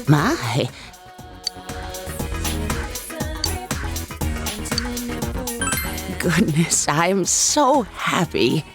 My. Goodness, I'm so happy.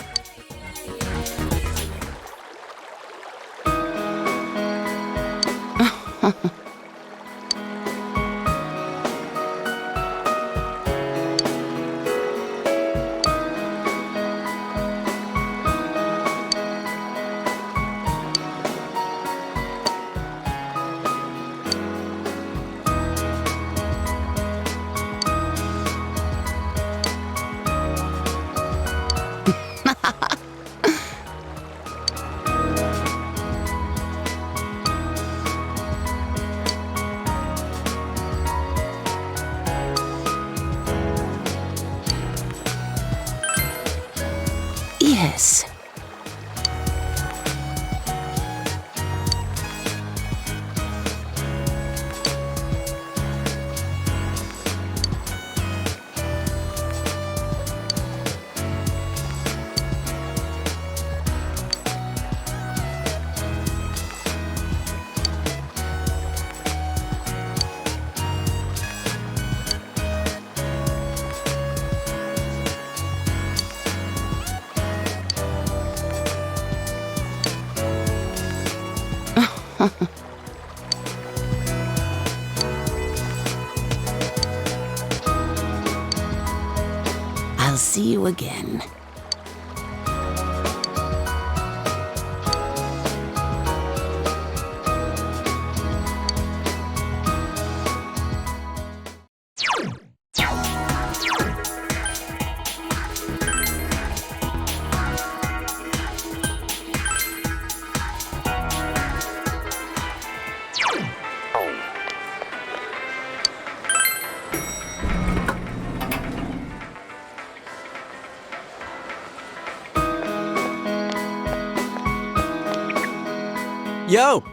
Yes. I'll see you again. Yo!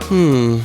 Hmm.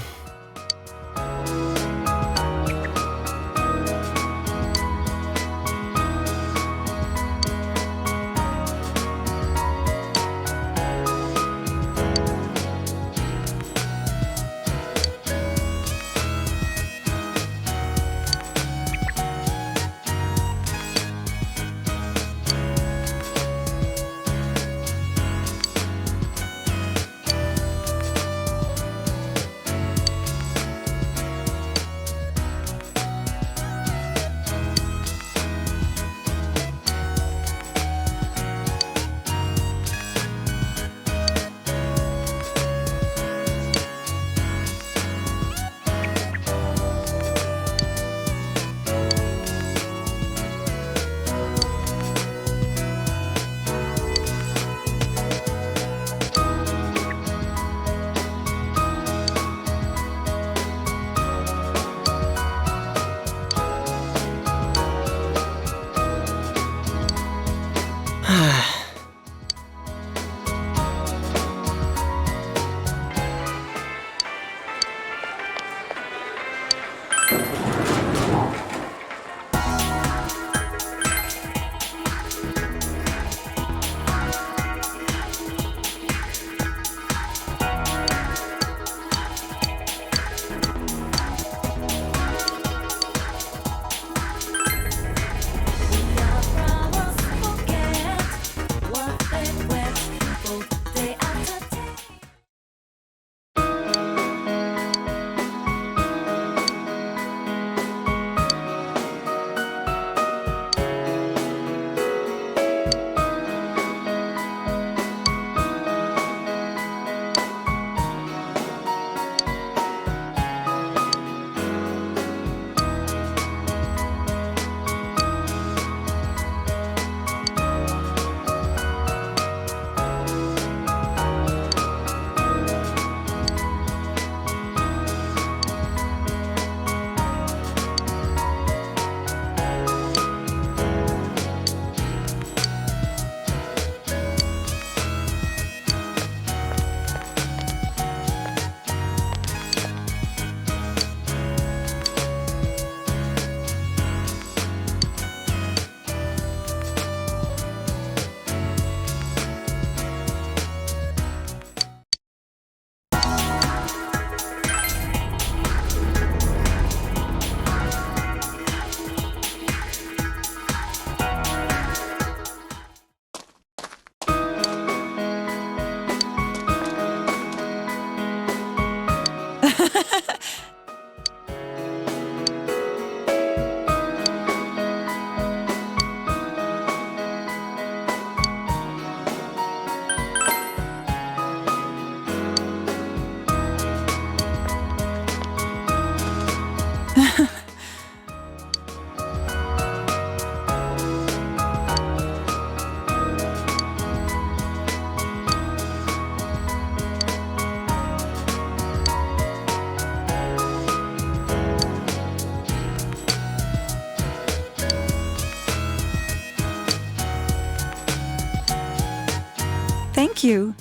Thank you.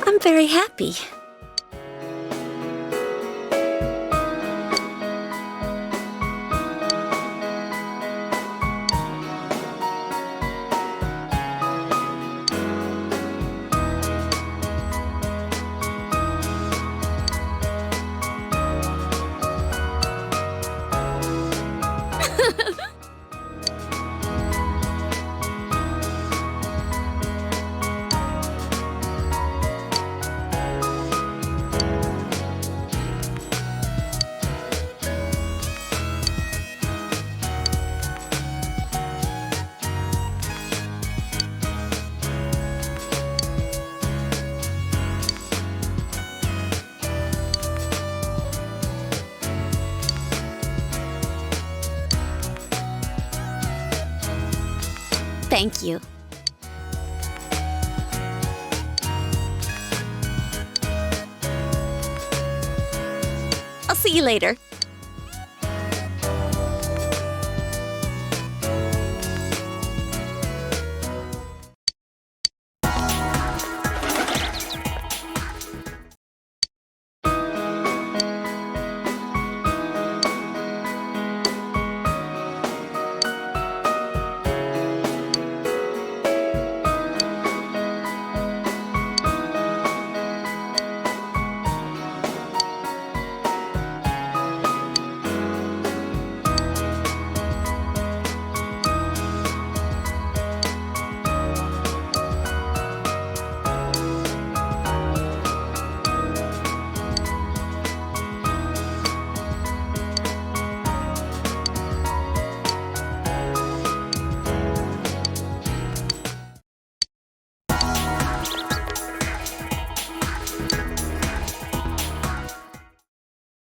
I'm very happy. Thank you. I'll see you later.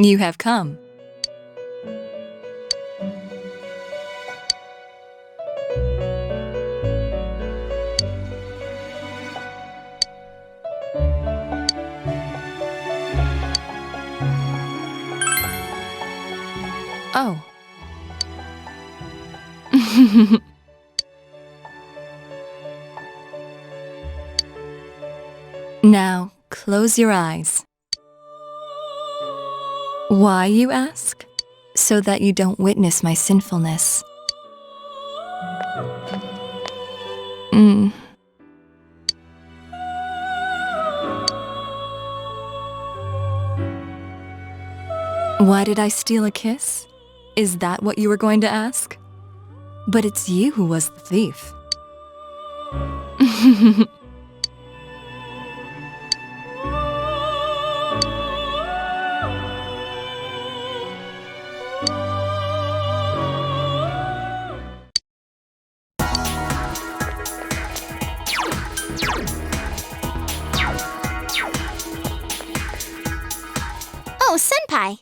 You have come. Oh. Now, close your eyes. Why, you ask? So that you don't witness my sinfulness. Why did I steal a kiss? Is that what you were going to ask? But it's you who was the thief. Oh, Senpai!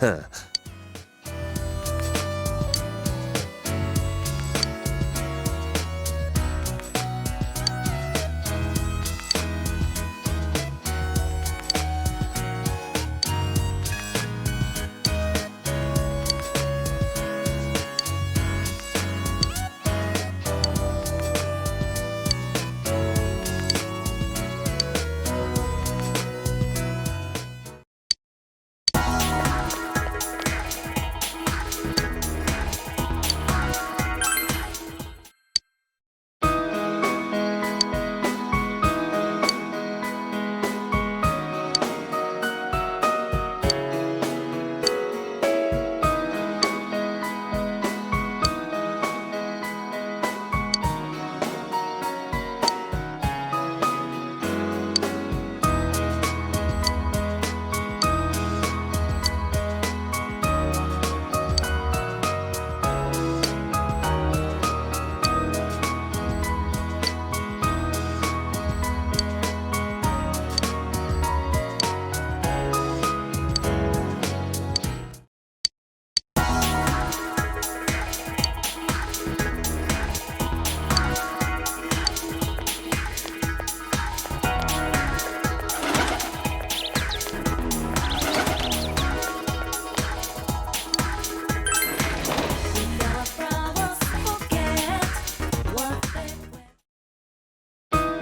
Whoa!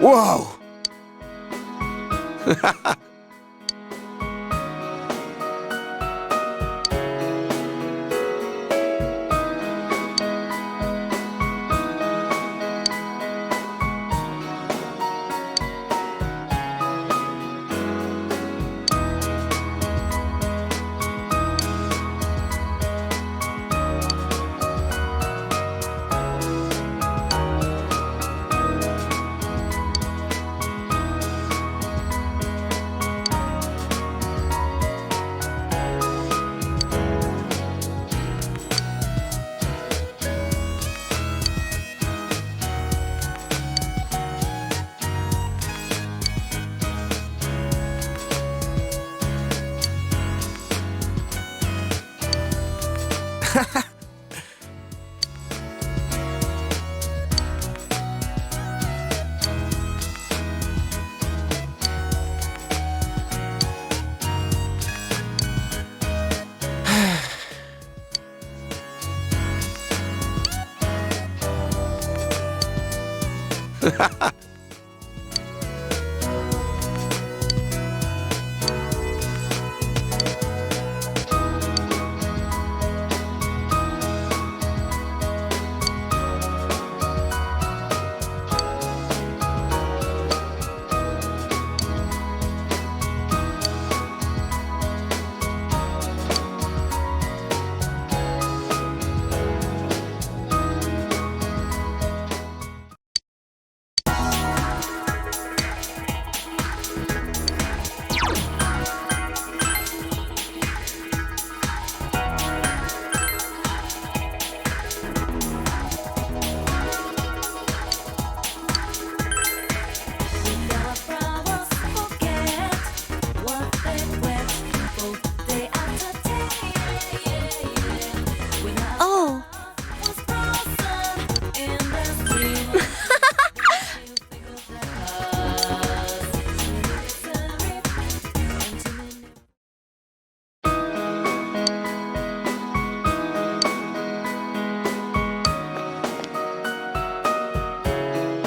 Oh.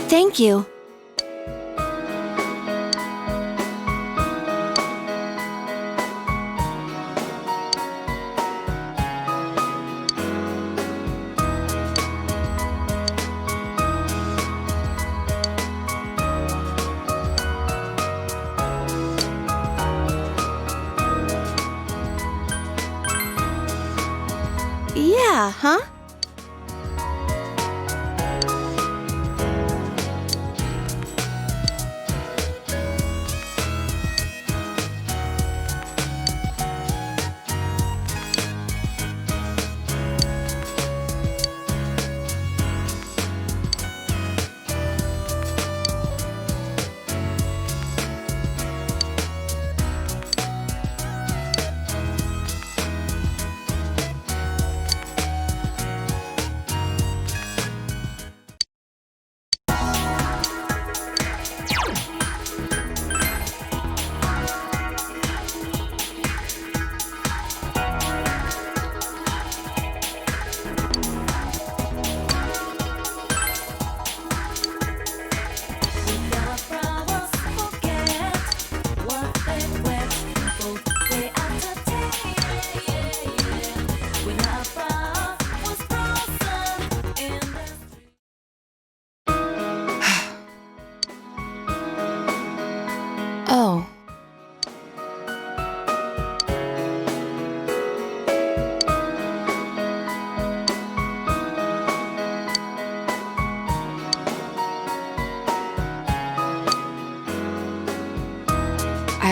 Thank you. Yeah, huh?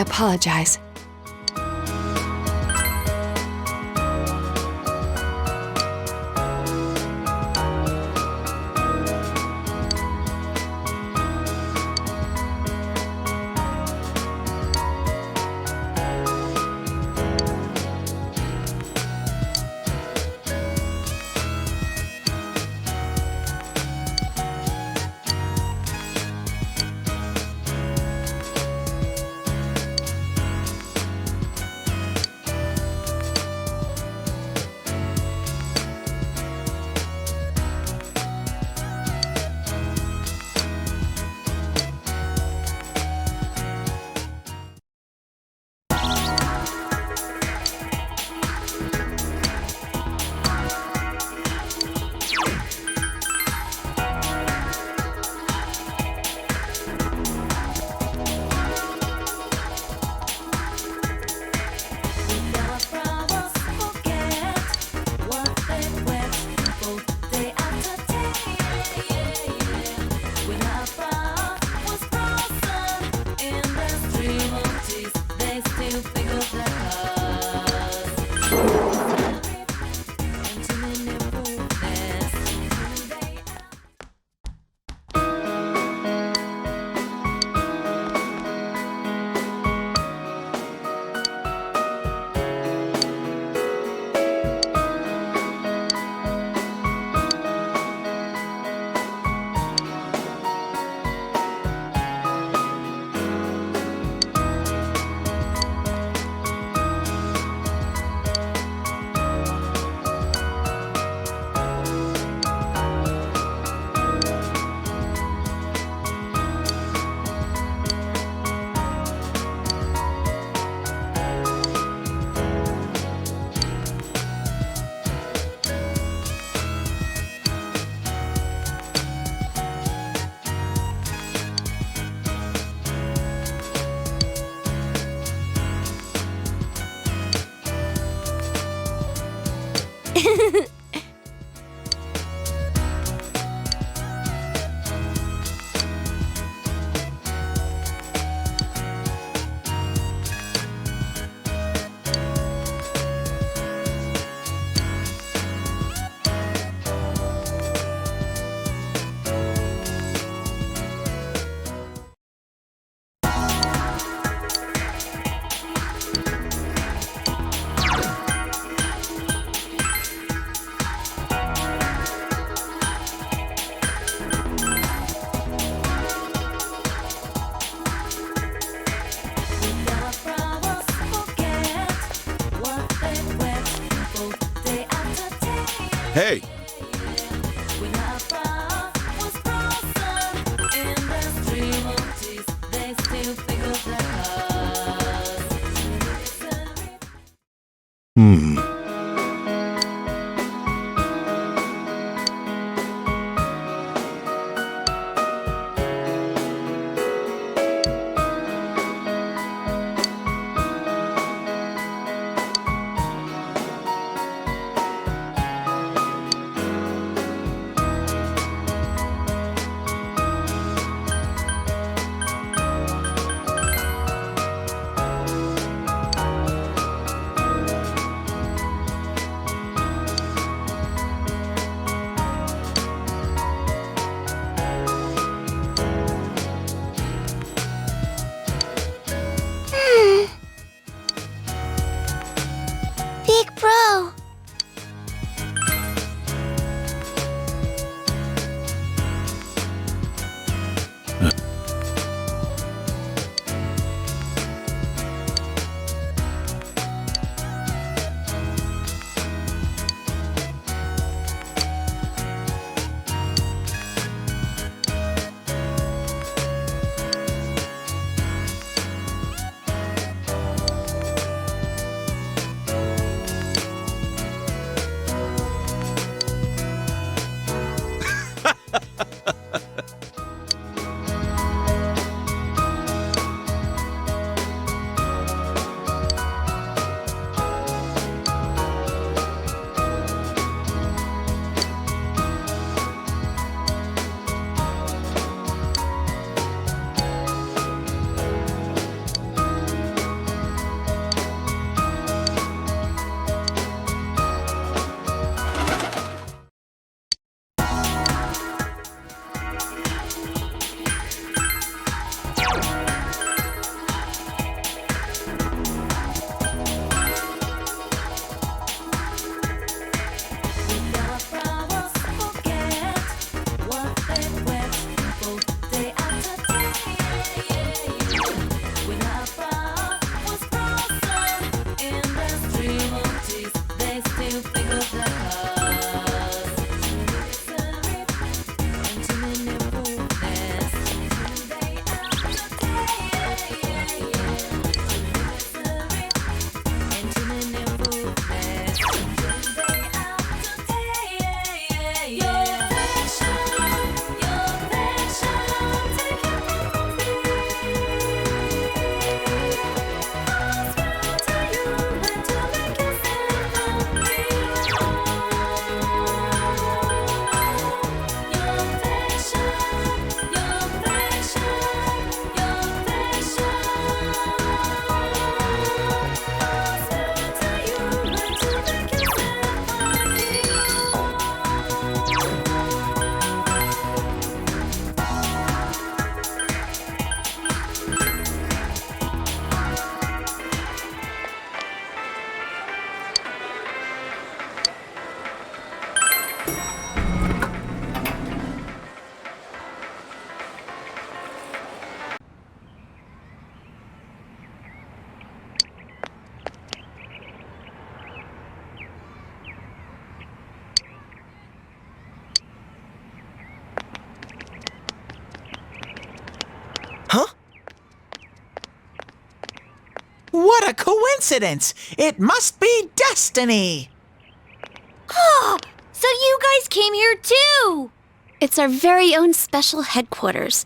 apologize. Huh? What a coincidence! It must be destiny! Oh, so you guys came here too! It's our very own special headquarters.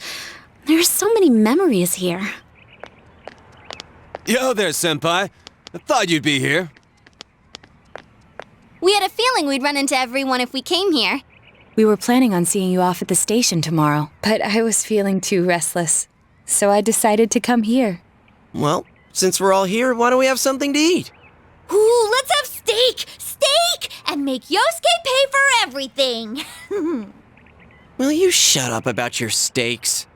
There are so many memories here. Yo there, Senpai. I thought you'd be here. We had a feeling we'd run into everyone if we came here. We were planning on seeing you off at the station tomorrow, but I was feeling too restless, so I decided to come here. Well, since we're all here, why don't we have something to eat? Ooh, let's have steak! Steak! And make Yosuke pay for everything! Will you shut up about your steaks?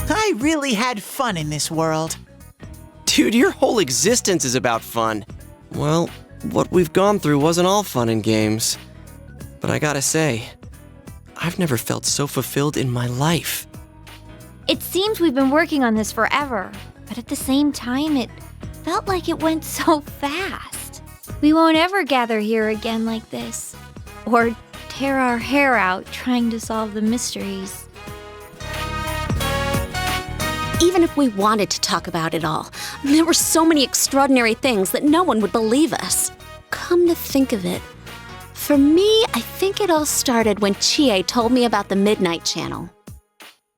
I really had fun in this world. Dude, your whole existence is about fun. Well, what we've gone through wasn't all fun and games. But I gotta say, I've never felt so fulfilled in my life. It seems we've been working on this forever, but at the same time, it felt like it went so fast. We won't ever gather here again like this, or tear our hair out trying to solve the mysteries. Even if we wanted to talk about it all, there were so many extraordinary things that no one would believe us. Come to think of it, for me, I think it all started when Chie told me about the Midnight Channel.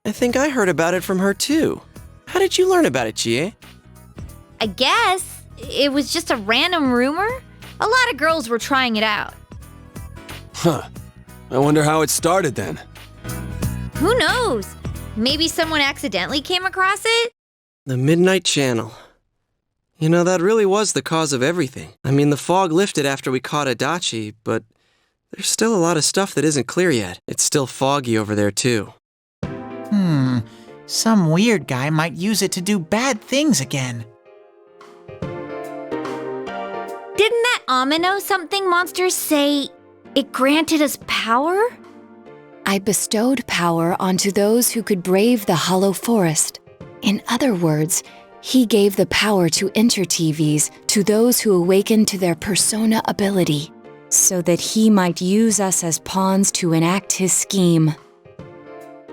I think I heard about it from her too. How did you learn about it, Chie? I guess it was just a random rumor. A lot of girls were trying it out. Huh. I wonder how it started then. Who knows? Maybe someone accidentally came across it? The Midnight Channel. You know, that really was the cause of everything. I mean, the fog lifted after we caught Adachi, but there's still a lot of stuff that isn't clear yet. It's still foggy over there, too. Some weird guy might use it to do bad things again. Didn't that Amino something monster say it granted us power? I bestowed power onto those who could brave the hollow forest. In other words, he gave the power to Inter-TVs to those who awakened to their persona ability, so that he might use us as pawns to enact his scheme.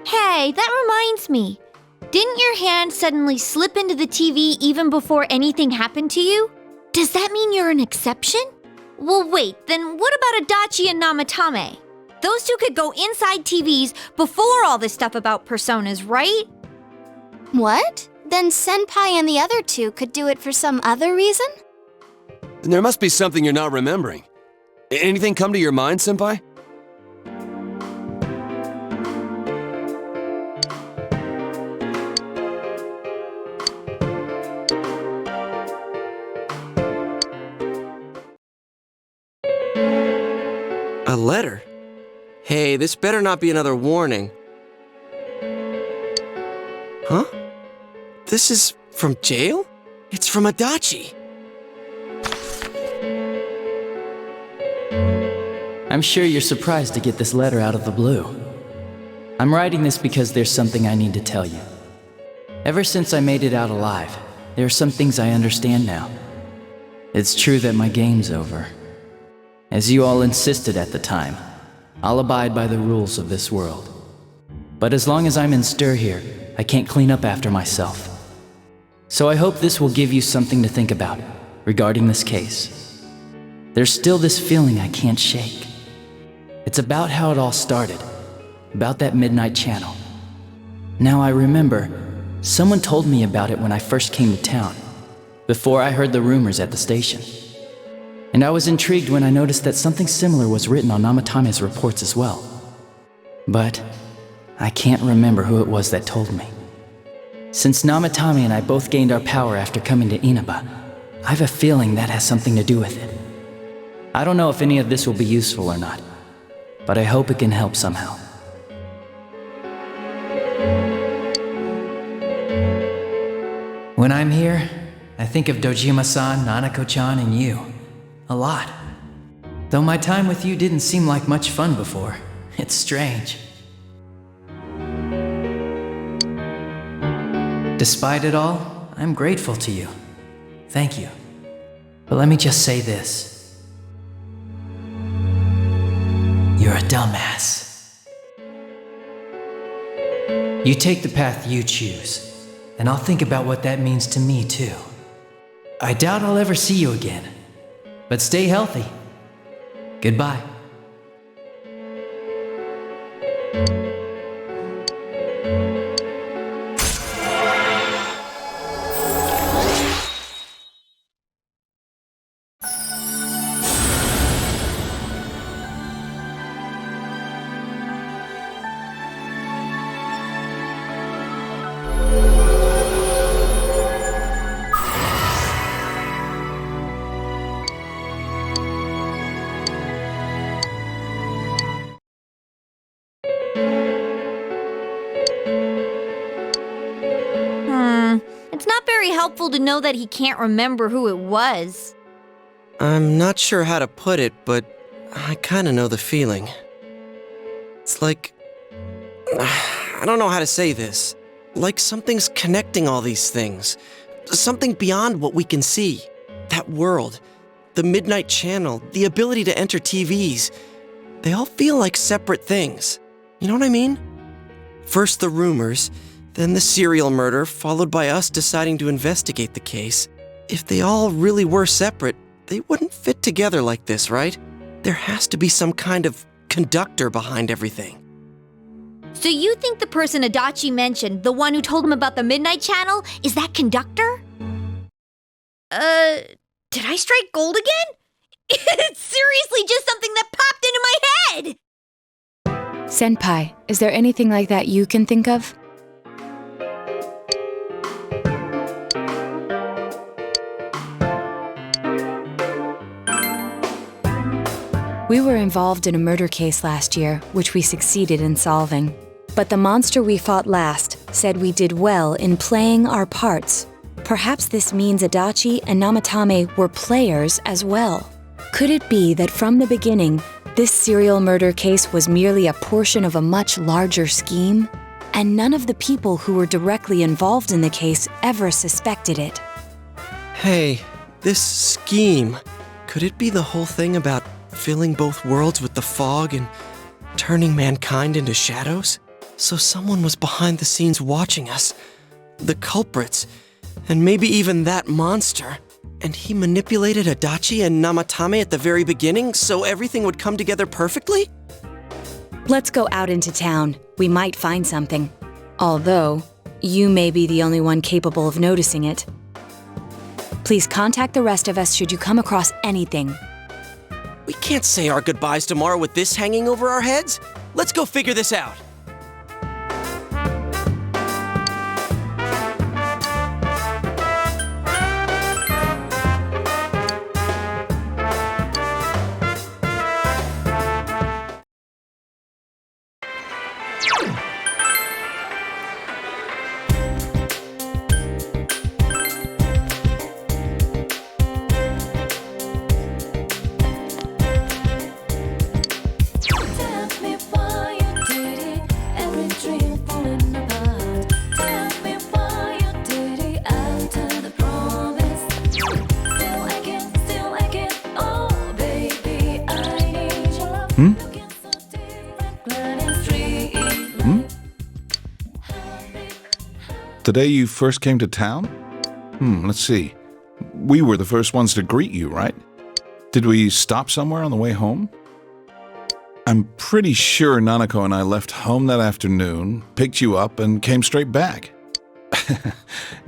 Hey, that reminds me. Didn't your hand suddenly slip into the TV even before anything happened to you? Does that mean you're an exception? Well, wait, then what about Adachi and Namatame? Those two could go inside TVs before all this stuff about personas, right? What? Then Senpai and the other two could do it for some other reason? Then there must be something you're not remembering. Anything come to your mind, Senpai? A letter? Hey, this better not be another warning. Huh? This is from jail? It's from Adachi. I'm sure you're surprised to get this letter out of the blue. I'm writing this because there's something I need to tell you. Ever since I made it out alive, there are some things I understand now. It's true that my game's over. As you all insisted at the time, I'll abide by the rules of this world. But as long as I'm in stir here, I can't clean up after myself. So I hope this will give you something to think about regarding this case. There's still this feeling I can't shake. It's about how it all started, about that Midnight Channel. Now I remember, someone told me about it when I first came to town, before I heard the rumors at the station. And I was intrigued when I noticed that something similar was written on Namatame's reports as well. But I can't remember who it was that told me. Since Namatame and I both gained our power after coming to Inaba, I have a feeling that has something to do with it. I don't know if any of this will be useful or not, but I hope it can help somehow. When I'm here, I think of Dojima-san, Nanako-chan, and you. A lot. Though my time with you didn't seem like much fun before. It's strange. Despite it all, I'm grateful to you. Thank you. But let me just say this. You're a dumbass. You take the path you choose, and I'll think about what that means to me too. I doubt I'll ever see you again, but stay healthy. Goodbye. It's not very helpful to know that he can't remember who it was. I'm not sure how to put it, but I kinda know the feeling. It's like... I don't know how to say this. Like something's connecting all these things. Something beyond what we can see. That world, the Midnight Channel, the ability to enter TVs. They all feel like separate things. You know what I mean? First the rumors, then the serial murder, followed by us deciding to investigate the case. If they all really were separate, they wouldn't fit together like this, right? There has to be some kind of conductor behind everything. So you think the person Adachi mentioned, the one who told him about the Midnight Channel, is that conductor? Did I strike gold again? It's seriously just something that popped into my head! Senpai, is there anything like that you can think of? We were involved in a murder case last year, which we succeeded in solving. But the monster we fought last said we did well in playing our parts. Perhaps this means Adachi and Namatame were players as well. Could it be that from the beginning, this serial murder case was merely a portion of a much larger scheme? And none of the people who were directly involved in the case ever suspected it. Hey, this scheme. Could it be the whole thing about filling both worlds with the fog and turning mankind into shadows? So someone was behind the scenes watching us. The culprits. And maybe even that monster. And he manipulated Adachi and Namatame at the very beginning so everything would come together perfectly? Let's go out into town. We might find something. Although, you may be the only one capable of noticing it. Please contact the rest of us should you come across anything. We can't say our goodbyes tomorrow with this hanging over our heads. Let's go figure this out. The day you first came to town? Let's see. We were the first ones to greet you, right? Did we stop somewhere on the way home? I'm pretty sure Nanako and I left home that afternoon, picked you up, and came straight back.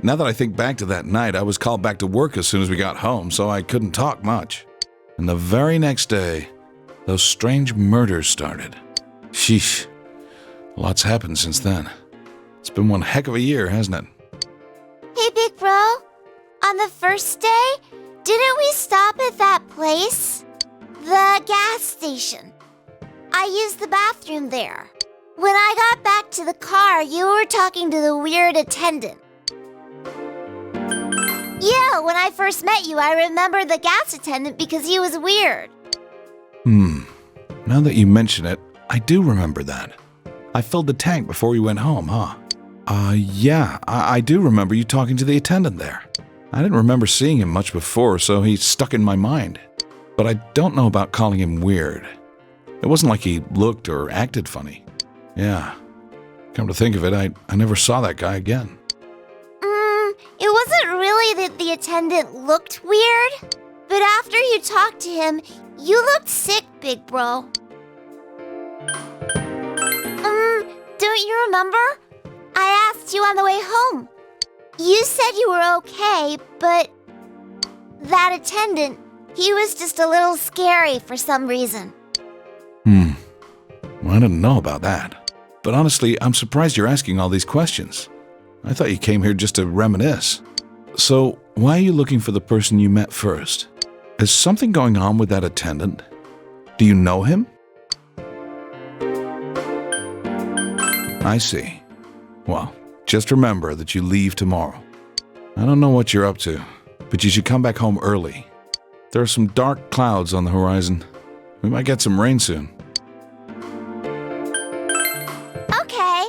Now that I think back to that night, I was called back to work as soon as we got home, so I couldn't talk much. And the very next day, those strange murders started. Sheesh. Lots happened since then. It's been one heck of a year, hasn't it? Hey, big bro. On the first day, didn't we stop at that place? The gas station. I used the bathroom there. When I got back to the car, you were talking to the weird attendant. Yeah, when I first met you, I remember the gas attendant because he was weird. Now that you mention it, I do remember that. I filled the tank before we went home, huh? Yeah, I do remember you talking to the attendant there. I didn't remember seeing him much before, so he stuck in my mind. But I don't know about calling him weird. It wasn't like he looked or acted funny. Yeah. Come to think of it, I never saw that guy again. It wasn't really that the attendant looked weird, but after you talked to him, you looked sick, big bro. Don't you remember? I asked you on the way home. You said you were okay, but that attendant, he was just a little scary for some reason. Well, I didn't know about that. But honestly, I'm surprised you're asking all these questions. I thought you came here just to reminisce. So, why are you looking for the person you met first? Is something going on with that attendant? Do you know him? I see. Well, just remember that you leave tomorrow. I don't know what you're up to, but you should come back home early. There are some dark clouds on the horizon. We might get some rain soon. Okay.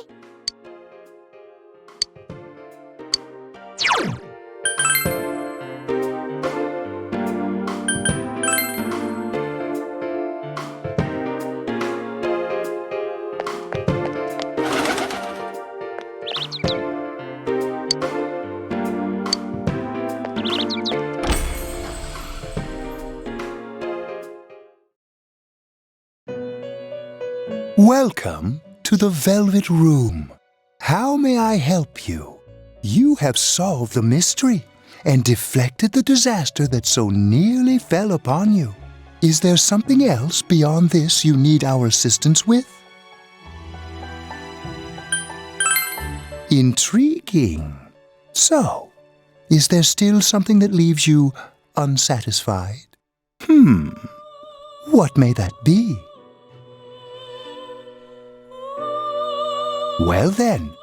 Welcome to the Velvet Room. How may I help you? You have solved the mystery and deflected the disaster that so nearly fell upon you. Is there something else beyond this you need our assistance with? Intriguing. So, is there still something that leaves you unsatisfied? What may that be? Well then,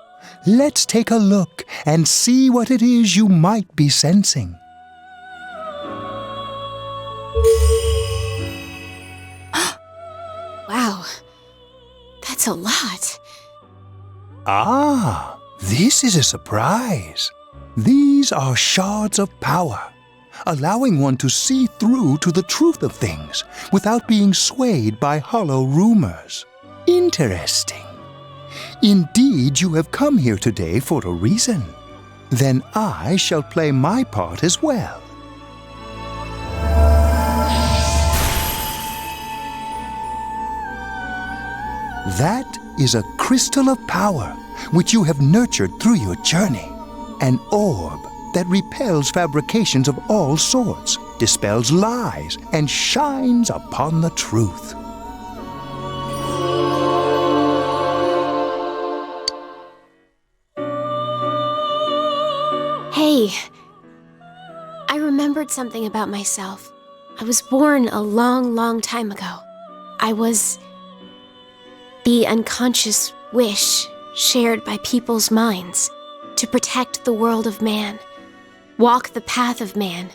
let's take a look and see what it is you might be sensing. Wow, that's a lot. Ah, this is a surprise. These are shards of power, allowing one to see through to the truth of things without being swayed by hollow rumors. Interesting. Indeed, you have come here today for a reason. Then I shall play my part as well. That is a crystal of power which you have nurtured through your journey. An orb that repels fabrications of all sorts, dispels lies, and shines upon the truth. Hey, I remembered something about myself. I was born a long, long time ago. I was the unconscious wish shared by people's minds to protect the world of man, walk the path of man,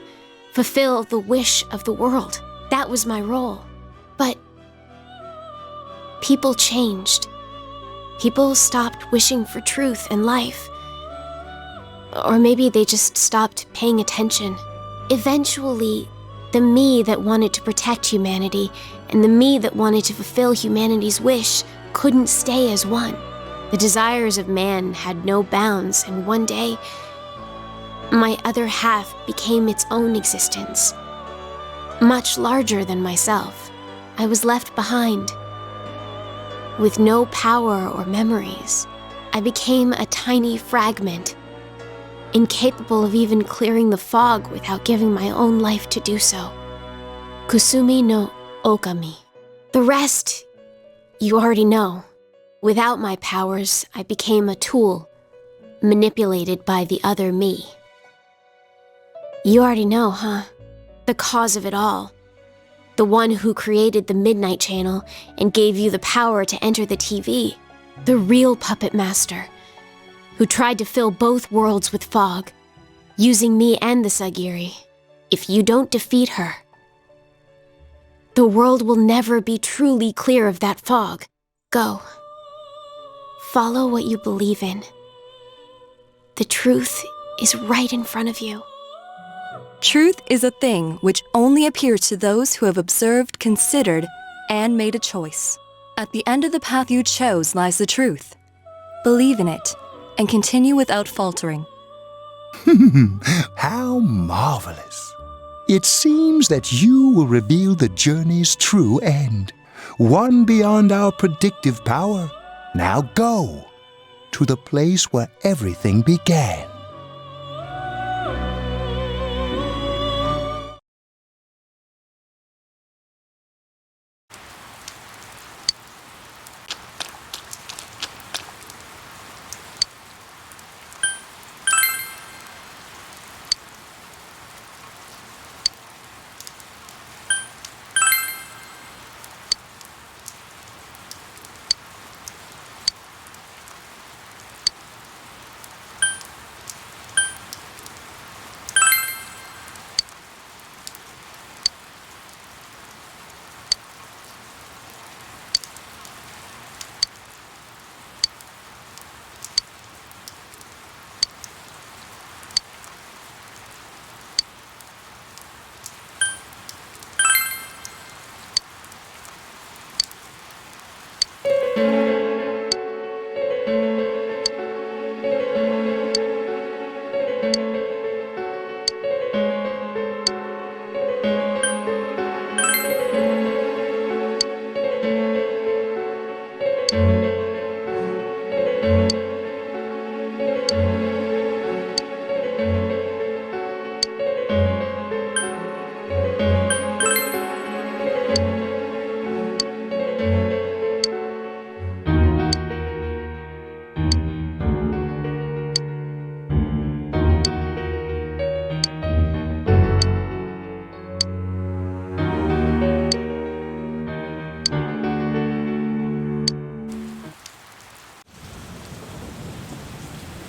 fulfill the wish of the world. That was my role. But people changed. People stopped wishing for truth and life. Or maybe they just stopped paying attention. Eventually, the me that wanted to protect humanity and the me that wanted to fulfill humanity's wish couldn't stay as one. The desires of man had no bounds, and one day, my other half became its own existence. Much larger than myself. I was left behind. With no power or memories, I became a tiny fragment, incapable of even clearing the fog without giving my own life to do so. Kusumi no Okami. The rest, you already know. Without my powers, I became a tool, manipulated by the other me. You already know, huh? The cause of it all. The one who created the Midnight Channel and gave you the power to enter the TV. The real puppet master, who tried to fill both worlds with fog. using me and the Sagiri. If you don't defeat her, The world will never be truly clear of that fog. Go. Follow what you believe in. The truth is right in front of you. Truth is a thing which only appears to those who have observed, considered, and made a choice. At the end of the path you chose lies the truth. Believe in it, and continue without faltering. How marvelous. It seems that you will reveal the journey's true end, one beyond our predictive power. Now go to the place where everything began.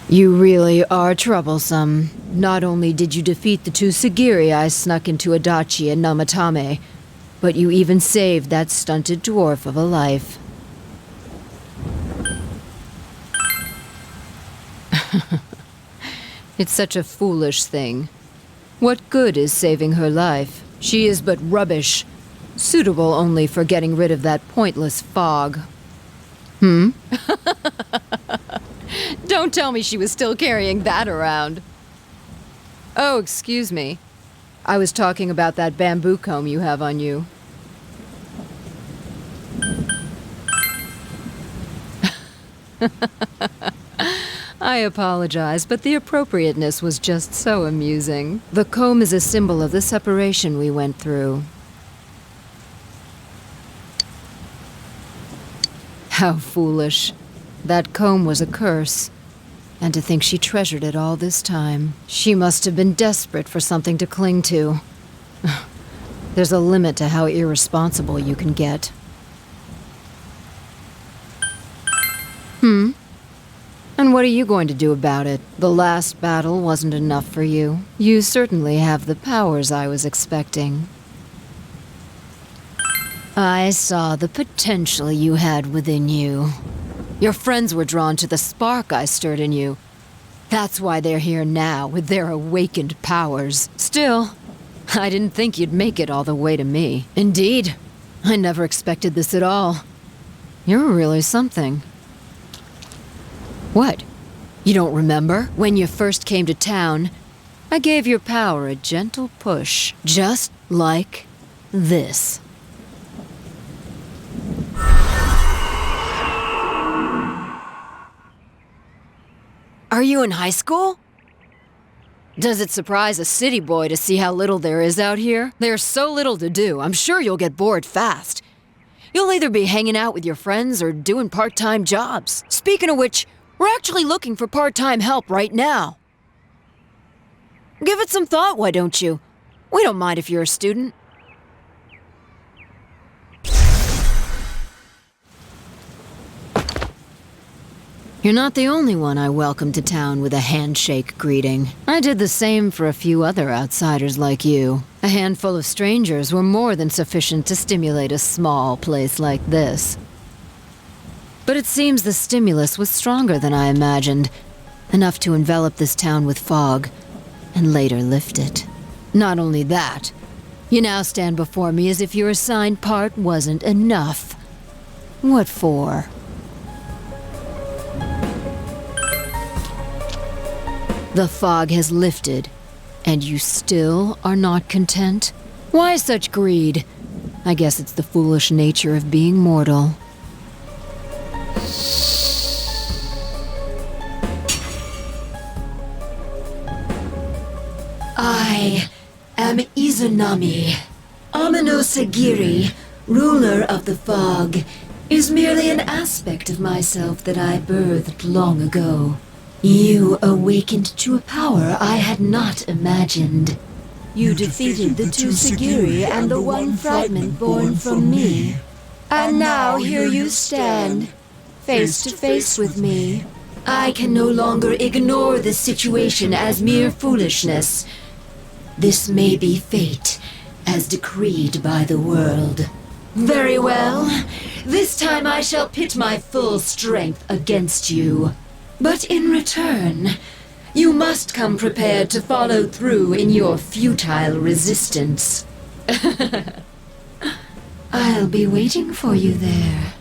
You really are troublesome. Not only did you defeat the two Sagiri I snuck into Adachi and Namatame, but you even saved that stunted dwarf of a life. It's such a foolish thing. What good is saving her life? She is but rubbish, suitable only for getting rid of that pointless fog. Don't tell me she was still carrying that around. Oh, excuse me. I was talking about that bamboo comb you have on you. I apologize, but the appropriateness was just so amusing. The comb is a symbol of the separation we went through. How foolish. That comb was a curse. And to think she treasured it all this time. She must have been desperate for something to cling to. There's a limit to how irresponsible you can get. And what are you going to do about it? The last battle wasn't enough for you. You certainly have the powers I was expecting. I saw the potential you had within you. Your friends were drawn to the spark I stirred in you. That's why they're here now, with their awakened powers. Still, I didn't think you'd make it all the way to me. Indeed, I never expected this at all. You're really something. What? You don't remember? When you first came to town, I gave your power a gentle push, just like this. Are you in high school? Does it surprise a city boy to see how little there is out here? There's so little to do, I'm sure you'll get bored fast. You'll either be hanging out with your friends or doing part-time jobs. Speaking of which, we're actually looking for part-time help right now. Give it some thought, why don't you? We don't mind if you're a student. You're not the only one I welcomed to town with a handshake greeting. I did the same for a few other outsiders like you. A handful of strangers were more than sufficient to stimulate a small place like this. But it seems the stimulus was stronger than I imagined, enough to envelop this town with fog, and later lift it. Not only that, you now stand before me as if your assigned part wasn't enough. What for? The fog has lifted, and you still are not content? Why such greed? I guess it's the foolish nature of being mortal. I am Izanami. Amino Sagiri, ruler of the fog, is merely an aspect of myself that I birthed long ago. You awakened to a power I had not imagined. You defeated the two Sagiri and the one fragment born from me. And now here you stand, face to face with me. I can no longer ignore this situation as mere foolishness. This may be fate, as decreed by the world. Very well. This time I shall pit my full strength against you. But in return, you must come prepared to follow through in your futile resistance. I'll be waiting for you there.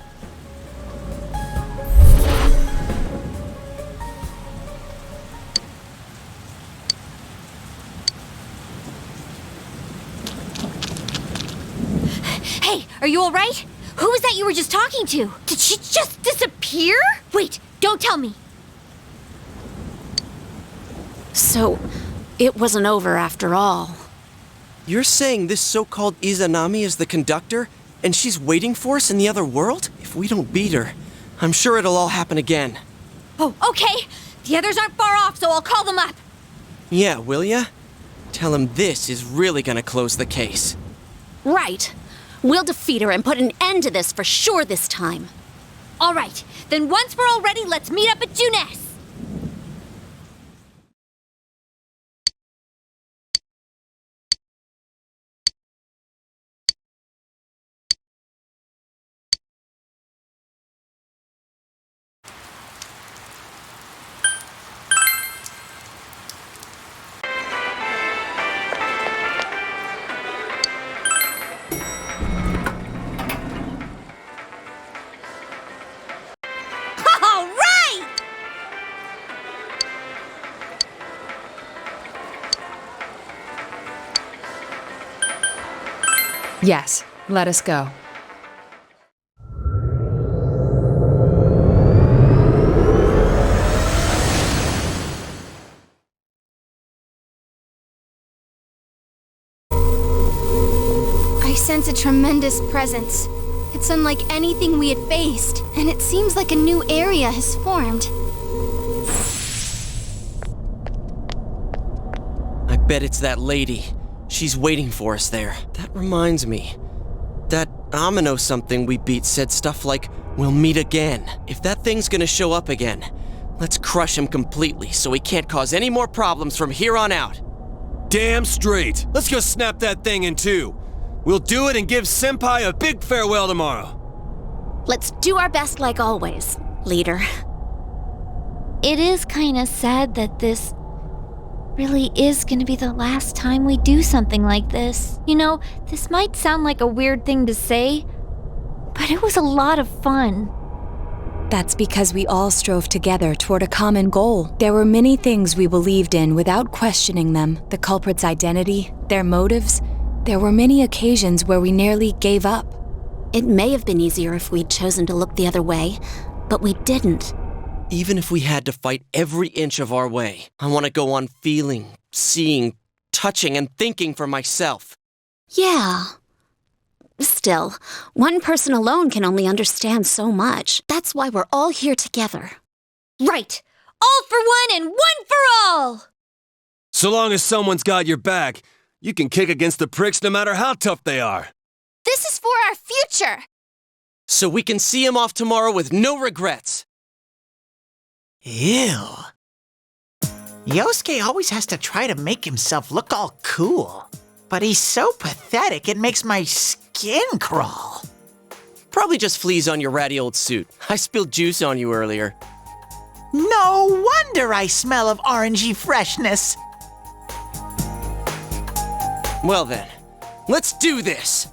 Hey, are you alright? Who was that you were just talking to? Did she just disappear? Wait, don't tell me. So, it wasn't over after all. You're saying this so-called Izanami is the conductor, and she's waiting for us in the other world? If we don't beat her, I'm sure it'll all happen again. Oh, okay. The others aren't far off, so I'll call them up. Yeah, will ya? Tell him this is really gonna close the case. Right. We'll defeat her and put an end to this for sure this time. All right, then once we're all ready, let's meet up at Juness. Yes, let us go. I sense a tremendous presence. It's unlike anything we had faced, and it seems like a new area has formed. I bet it's that lady. She's waiting for us there. That reminds me. That Amino something we beat said stuff like, "We'll meet again." If that thing's gonna show up again, let's crush him completely so he can't cause any more problems from here on out. Damn straight. Let's go snap that thing in two. We'll do it and give Senpai a big farewell tomorrow. Let's do our best like always, leader. It is kinda sad that this really is gonna be the last time we do something like this. You know, this might sound like a weird thing to say, but it was a lot of fun. That's because we all strove together toward a common goal. There were many things we believed in without questioning them. The culprit's identity, their motives. There were many occasions where we nearly gave up. It may have been easier if we'd chosen to look the other way, but we didn't. Even if we had to fight every inch of our way, I want to go on feeling, seeing, touching, and thinking for myself. Yeah. Still, one person alone can only understand so much. That's why we're all here together. Right! All for one and one for all! So long as someone's got your back, you can kick against the pricks no matter how tough they are. This is for our future! So we can see him off tomorrow with no regrets. Ew. Yosuke always has to try to make himself look all cool. But he's so pathetic it makes my skin crawl. Probably just fleas on your ratty old suit. I spilled juice on you earlier. No wonder I smell of orangey freshness. Well then, let's do this!